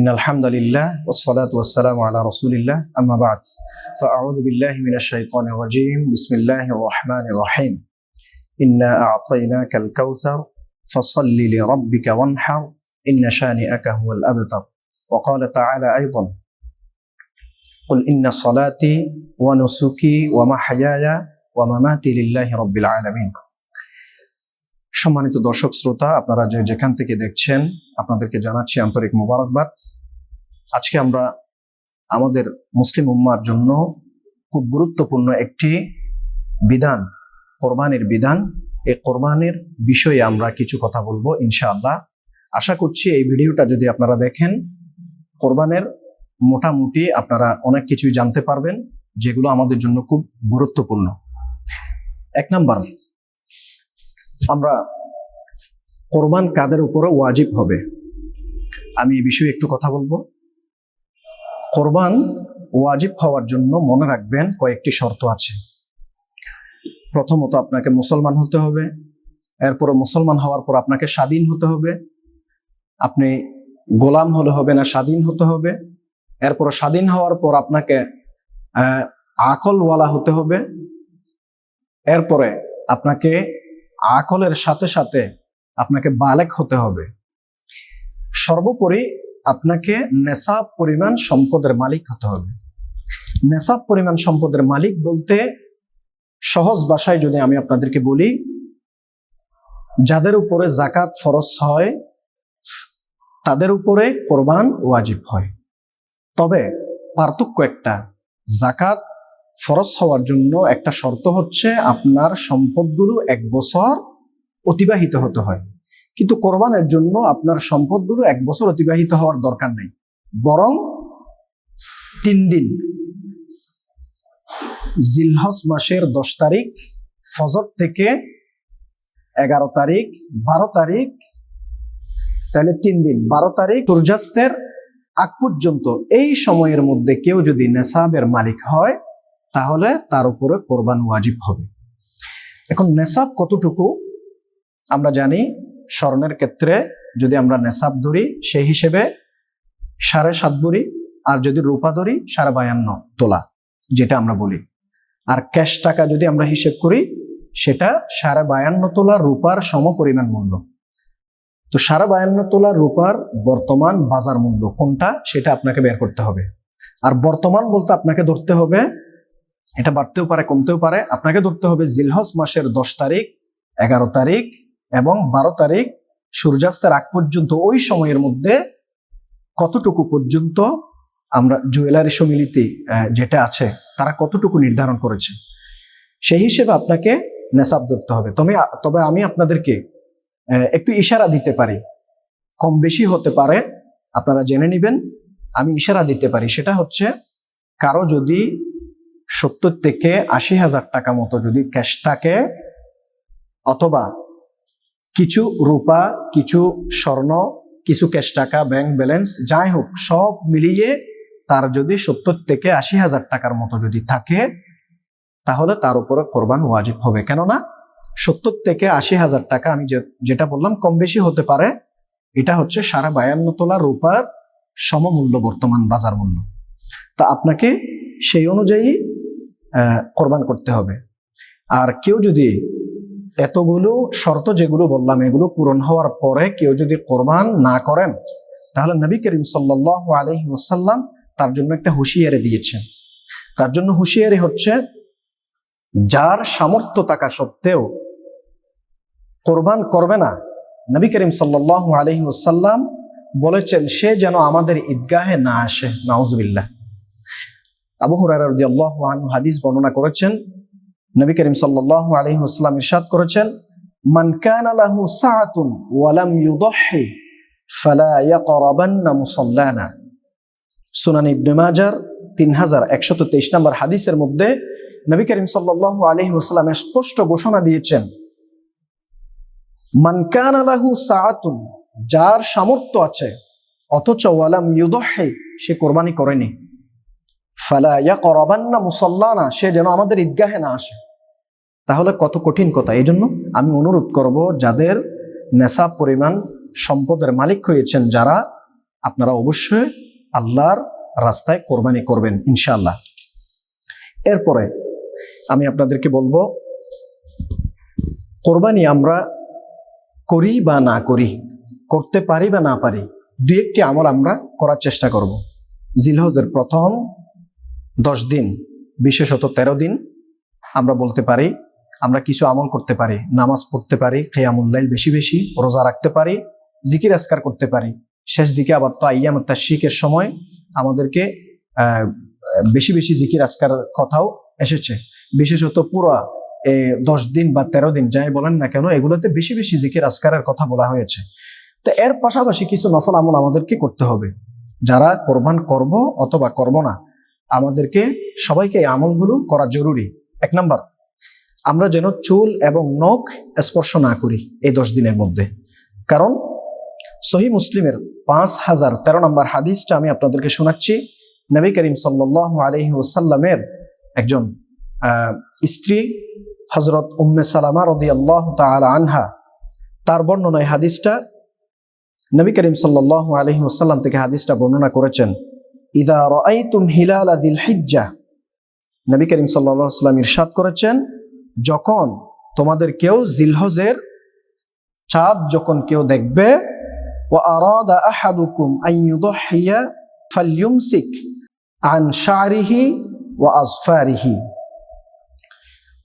إن الحمد لله والصلاة والسلام على رسول الله أما بعد فأعوذ بالله من الشيطان الرجيم بسم الله الرحمن الرحيم إنا أعطيناك الكوثر فصل لربك وانحر إن شانئك هو الأبتر وقال تعالى أيضا قل إن صلاتي ونسكي ومحياي ومماتي لله رب العالمين। সম্মানিত দর্শক শ্রোতা, আপনারা যেখান থেকে দেখছেন আপনাদেরকে জানাচ্ছি আন্তরিক মোবারকবাদ। আজকে আমরা আমাদের মুসলিম উম্মার জন্য খুব গুরুত্বপূর্ণ একটি বিধান, কোরবানির বিধান, এই কোরবানির বিষয়ে আমরা কিছু কথা বলবো ইনশাআল্লাহ। আশা করছি এই ভিডিওটা যদি আপনারা দেখেন, কোরবানের মোটামুটি আপনারা অনেক কিছুই জানতে পারবেন, যেগুলো আমাদের জন্য খুব গুরুত্বপূর্ণ। এক নাম্বার, আমরা কোরবান কাদের উপরে ওয়াজিব হবে, আমি এই বিষয়ে একটু কথা বলবো। কোরবান ওয়াজিব হওয়ার জন্য মনে রাখবেন কয়েকটি শর্ত আছে। প্রথমত আপনাকে মুসলমান হতে হবে, এরপরে মুসলমান হওয়ার পর আপনাকে স্বাধীন হতে হবে। আপনি গোলাম হলে হবে না, স্বাধীন হতে হবে। এরপর স্বাধীন হওয়ার পর আপনাকে আকলওয়ালা হতে হবে। এরপরে আপনাকে আকলের সাথে সাথে আপনাকে বালেক হতে হবে। সর্বোপরি আপনাকে নেশাব পরিমাণ সম্পদের মালিক হতে হবে। নেশাব পরিমাণ সম্পদের মালিক বলতে সহজ ভাষায় যদি আমি আপনাদেরকে বলি, যাদের উপরে যাকাত ফরজ হয় তাদের উপরে কোরবান ওয়াজিব হয়। তবে পার্থক্য একটা, যাকাত ফরজ হওয়ার জন্য একটা শর্ত হচ্ছে আপনার সম্পদগুলো 1 বছর অতিবাহিত হতে হয়, কিন্তু কোরবানের জন্য আপনার সম্পদগুলো 1 বছর অতিবাহিত হওয়ার দরকার নেই, বরং 3 দিন, জিলহজ মাসের 10 তারিখ ফজর থেকে 11 তারিখ 12 তারিখ, তাহলে 3 দিন, 12 তারিখ সূর্যাস্তের আগ পর্যন্ত এই সময়ের মধ্যে কেউ যদি নেশাবের মালিক হয় তাহলে তার উপরে কোরবান ওয়াজিব হবে। এখন নেশাব কতটুকু আমরা জানি, স্বর্ণের ক্ষেত্রে যদি আমরা নেশাব ধরি সেই হিসেবে 7.5 ভরি, আর যদি রূপা ধরি 52.5 তোলা যেটা আমরা বলি, আর ক্যাশ টাকা যদি আমরা হিসেব করি সেটা 52.5 তোলা রূপার সম পরিমাণ মূল্য। তো 52.5 তোলা রূপার বর্তমান বাজার মূল্য কোনটা সেটা আপনাকে বের করতে হবে। আর বর্তমান বলতে আপনাকে ধরতে হবে, এটা বাড়তেও পারে কমতেও পারে, আপনাকে ধরতে হবে জিলহজ মাসের 10 তারিখ 11 তারিখ এবং 12 তারিখ সূর্যাস্তের আগ পর্যন্ত ওই সময়ের মধ্যে কতটুকু পর্যন্ত আমরা জুয়েলারি সমিতি যেটা আছে তারা কতটুকু নির্ধারণ করেছে সেই হিসেবে আপনাকে নেশাব ধরতে হবে। তবে আমি আপনাদেরকে একটু ইশারা দিতে পারি, কম বেশি হতে পারে, আপনারা জেনে নেবেন। আমি ইশারা দিতে পারি, সেটা হচ্ছে কারো যদি 70 থেকে 80,000 টাকা মতো যদি ক্যাশ থাকে, অথবা কিছু রূপা, কিছু স্বর্ণ, কিছু ক্যাশ টাকা, ব্যাংক ব্যালেন্স, যাই হোক সব মিলিয়ে তার যদি 70 থেকে 80,000 টাকার মতো যদি থাকে তাহলে তার উপরে কোরবান ওয়াজিব হবে। কেননা 70 থেকে 80,000 টাকা আমি যেটা বললাম কম বেশি হতে পারে, এটা হচ্ছে 52.5 তোলা রূপার সমমূল্য বর্তমান বাজার মূল্য। তা আপনাকে সেই অনুযায়ী কোরবান করতে হবে। আর কেউ যদি এতগুলো শর্ত যেগুলো বললাম এগুলো পূরণ হওয়ার পরে কেউ যদি কোরবান না করেন তাহলে নবী করিম সাল্লাল্লাহু আলাইহি ওয়াসাল্লাম তার জন্য একটা হুঁশিয়ারি দিয়েছেন। তার জন্য হুঁশিয়ারি হচ্ছে, যার সামর্থ্য থাকা সত্ত্বেও কোরবান করবে না, নবী করিম সাল্লাল্লাহু আলাইহি ওয়াসাল্লাম বলেছেন সে যেন আমাদের ঈদগাহে না আসে। নাউজুবিল্লাহ। আবু হুরায়রা রাদিয়াল্লাহু আনহু হাদিস বর্ণনা করেছেন, নবী করিম সাল্লাল্লাহু আলাইহি ওয়াসাল্লাম ইরশাদ করেছেন, মান কানা লাহু সাআতুন ওয়া লাম ইউদহি ফালা ইয়াকরাবান্না মুসাল্লানা। সুনান ইবনে মাজার 3123 নম্বর হাদিসের মধ্যে নবী করিম সাল্লাল্লাহু আলাইহি ওয়াসাল্লাম স্পষ্ট ঘোষণা দিয়েছেন, মান কানা লাহু সাআতুন, যার সামর্থ্য আছে অথচ ওয়া লাম ইউদহি, সে কোরবানি করেনি, ফালা ইয়াকরাবান্না মুসাল্লানা, সে যেন আমাদের ঈদগাহে না আসে। তাহলে কত কঠিন কথা। এই জন্য আমি অনুরোধ করব, যাদের নেশাব পরিমাণ সম্পদের মালিক হয়েছেন যারা, আপনারা অবশ্যই আল্লাহর রাস্তায় কোরবানি করবেন ইনশাআল্লাহ। এরপরে আমি আপনাদেরকে বলবো, কোরবানি আমরা করি বা না করি, করতে পারি বা না পারি, দুই একটি আমল আমরা করার চেষ্টা করব। জিলহজের প্রথম 10 দিন, বিশেষত 13 দিন আমরা বলতে পারি আমরা কিছু আমল করতে পারি। নামাজ পড়তে পারি, কিয়ামুল লাইল বেশি বেশি, রোজা রাখতে পারি, জিকির আজকার করতে পারি। শেষ দিকে আবার তো আইয়াম তাশরিকের সময় আমাদেরকে বেশি বেশি জিকির আজকার কথাও এসেছে। বিশেষত পুরো 10 দিন বা 13 দিন যাই বলেন না কেন, এগুলোতে বেশি বেশি জিকির আজকারের কথা বলা হয়েছে। তো এর পাশাপাশি কিছু নফল আমল আমাদেরকে করতে হবে। যারা কোরবান করব অথবা করব না, আমাদেরকে সবাইকে এই আমলগুলো করা জরুরি। 1 নাম্বার, আমরা যেন চুল এবং নখ স্পর্শ না করি এই 10 দিনের মধ্যে। কারণ সহিহ মুসলিমের 5013 নম্বর হাদিসটা আমি আপনাদেরকে শোনাচ্ছি। নবী করিম সাল্লাল্লাহু আলাইহি ওয়াসাল্লামের একজন স্ত্রী হযরত উম্মে সালামা রাদিয়াল্লাহু তাআলা আনহা, তার বর্ণনায় হাদিসটা নবী করিম সাল্লাল্লাহু আলাইহি ওয়াসাল্লাম থেকে হাদিসটা বর্ণনা করেছেন। ইযা রাআইতুম হিলাল যিল হিজ্জাহ, নবী করিম সাল্লাল্লাহু আলাইহি ওয়াসাল্লাম ইরশাদ করেছেন, যখন তোমাদের কেউ জিলহজের চাঁদ যখন কেউ দেখবে, ওয়া আরাদা আহাদুকুম আন ইউদহিয়া ফালইউমসিক আন শা'রিহি ওয়া আযফারিহি।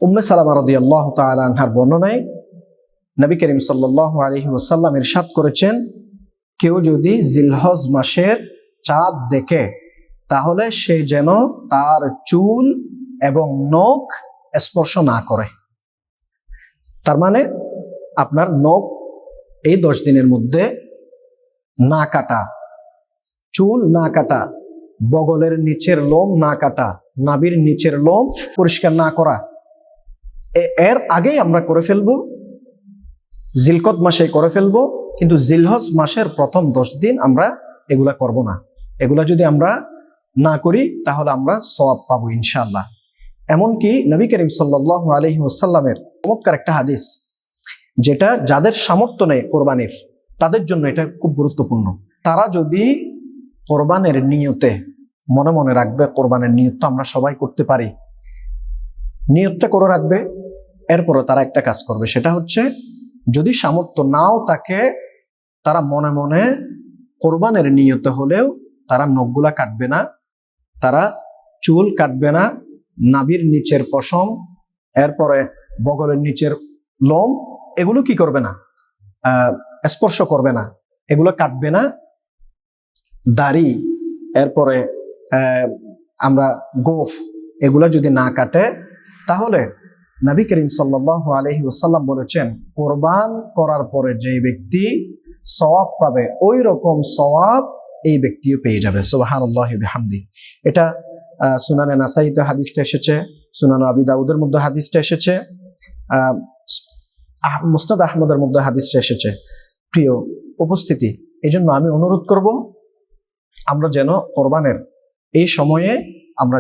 উম্মে সালামা রাদিয়াল্লাহু তাআলা আনহার বর্ণনায় নবী করিম সাল্লাল্লাহু আলাইহি ওয়াসাল্লাম ইরশাদ করেছেন, কেউ যদি জিলহজ মাসের চাঁদ দেখে তাহলে সে যেন তার চুল এবং নখ স্পর্শ না করে। তার মানে আপনার নখ এই 10 দিনের মধ্যে না কাটা, চুল না কাটা, বগলের নিচের লোম না কাটা, নাভির নিচের লোম পরিষ্কার না করা, এর আগেই আমরা করে ফেলবো, জিলকদ মাসে করে ফেলবো। কিন্তু জিলহজ মাসের প্রথম 10 দিন আমরা এগুলা করব না। এগুলা যদি আমরা না করি তাহলে আমরা সওয়াব পাবো ইনশাআল্লাহ। এমনকি নবী করিম সাল্লাল্লাহু আলাইহি ওয়াসাল্লামের চমৎকার একটা হাদিস, যেটা যাদের সামর্থ্য নেই কোরবানির তাদের জন্য এটা খুব গুরুত্বপূর্ণ। তারা যদি কোরবানের নিয়তে মনে মনে রাখবে, কোরবানের নিয়ত তো আমরা সবাই করতে পারি, নিয়তটা করে রাখবে। এরপরে তারা একটা কাজ করবে, সেটা হচ্ছে যদি সামর্থ্য নাও থাকে, তারা মনে মনে কোরবানের নিয়তে হলেও তারা নখগুলা কাটবে না, তারা চুল কাটবে না, নাভির নিচের পশম, এরপরে বগলের নিচের লোম, এগুলো কি করবে না, স্পর্শ করবে না, এগুলো কাটবে না। দাড়ি, এরপরে আমরা গোফ, এগুলো যদি না কাটে তাহলে নবী করিম সাল্লাল্লাহু আলাইহি ওয়াসাল্লাম বলেছেন, কোরবান করার পরে যে ব্যক্তি সওয়াব পাবে ওই রকম সওয়াব এই ব্যক্তিও পেয়ে যাবে। সুবহানাল্লাহি ওয়া বিহামদি। এটা সুনানে নাসাইতে হাদিসটা এসেছে, সুনান আবি দাউদের মধ্যে হাদিসটা এসেছে, মুসনাদ আহমদের মধ্যে হাদিসটা এসেছে। প্রিয় উপস্থিতি, এই জন্য আমি অনুরোধ করব আমরা যেন কোরবানের এই সময়ে